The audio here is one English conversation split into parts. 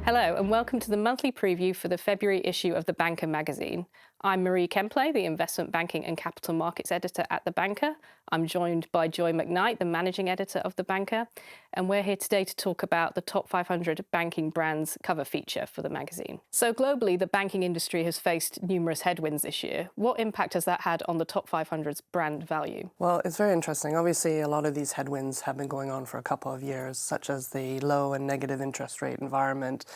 Hello and welcome to the monthly preview for the February issue of The Banker magazine. I'm Marie Kemplay, the Investment Banking and Capital Markets Editor at The Banker. I'm joined by Joy Macknight, the Managing Editor of The Banker, and we're here today to talk about the top 500 banking brands cover feature for the magazine. So globally, the banking industry has faced numerous headwinds this year. What impact has that had on the top 500's brand value? Well, it's very interesting. Obviously, a lot of these headwinds have been going on for a couple of years, such as the low and negative interest rate environment,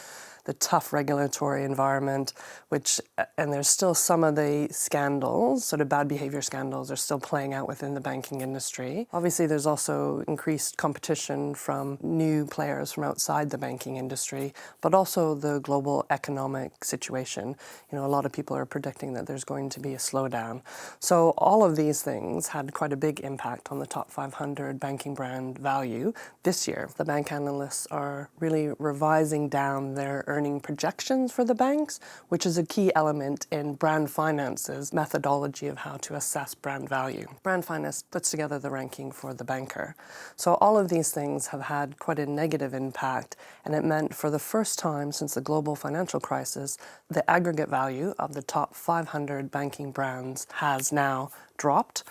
the tough regulatory environment, and there's still some of the scandals, sort of bad behavior scandals, are still playing out within the banking industry. Obviously, there's also increased competition from new players from outside the banking industry, but also the global economic situation. You know, a lot of people are predicting that there's going to be a slowdown. So all of these things had quite a big impact on the top 500 banking brand value this year. The bank analysts are really revising down their earning projections for the banks, which is a key element in Brand Finance's methodology of how to assess brand value. Brand Finance puts together the ranking for the banker. So all of these things have had quite a negative impact, and it meant for the first time since the global financial crisis, the aggregate value of the top 500 banking brands has now dropped,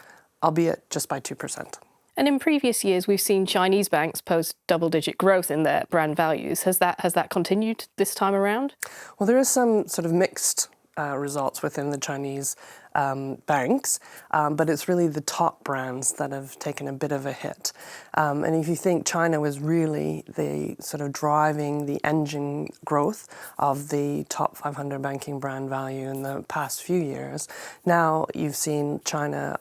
albeit just by 2%. And in previous years, we've seen Chinese banks post double-digit growth in their brand values. Has that continued this time around? Well, there is some sort of mixed results within the Chinese banks, but it's really the top brands that have taken a bit of a hit. And if you think China was really the sort of driving the engine growth of the top 500 banking brand value in the past few years, now you've seen China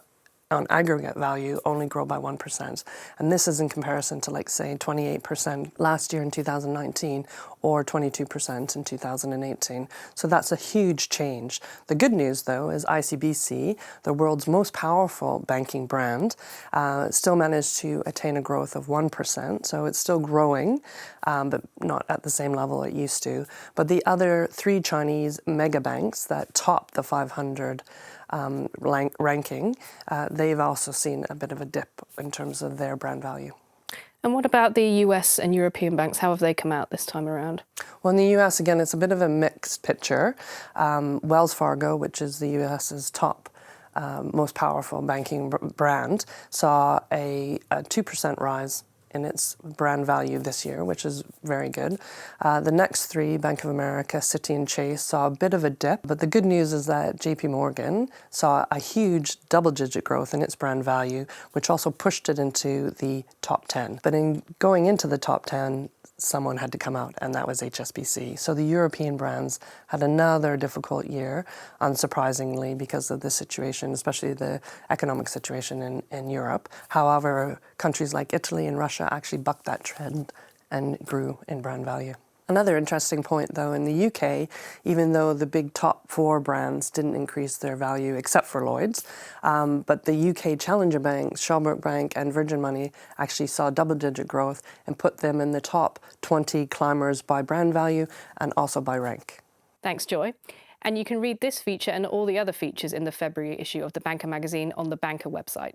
on aggregate value only grow by 1%. And this is in comparison to, like, say, 28% last year in 2019 or 22% in 2018. So that's a huge change. The good news, though, is ICBC, the world's most powerful banking brand, still managed to attain a growth of 1%. So it's still growing, but not at the same level it used to. But the other three Chinese megabanks that top the 500 ranking, they've also seen a bit of a dip in terms of their brand value. And what about the US and European banks? How have they come out this time around? Well, in the US, again, it's a bit of a mixed picture. Wells Fargo, which is the US's top most powerful banking brand, saw a 2% rise in its brand value this year, which is very good. The next three, Bank of America, Citi, and Chase, saw a bit of a dip, but the good news is that JP Morgan saw a huge double-digit growth in its brand value, which also pushed it into the top 10. But in going into the top 10, someone had to come out, and that was HSBC. So the European brands had another difficult year, unsurprisingly, because of the situation, especially the economic situation in Europe. However, countries like Italy and Russia actually bucked that trend and grew in brand value. Another interesting point, though, in the UK, even though the big top four brands didn't increase their value except for Lloyds, but the UK challenger banks, Shelburne Bank and Virgin Money, actually saw double-digit growth and put them in the top 20 climbers by brand value and also by rank. Thanks, Joy. And you can read this feature and all the other features in the February issue of The Banker magazine on the Banker website.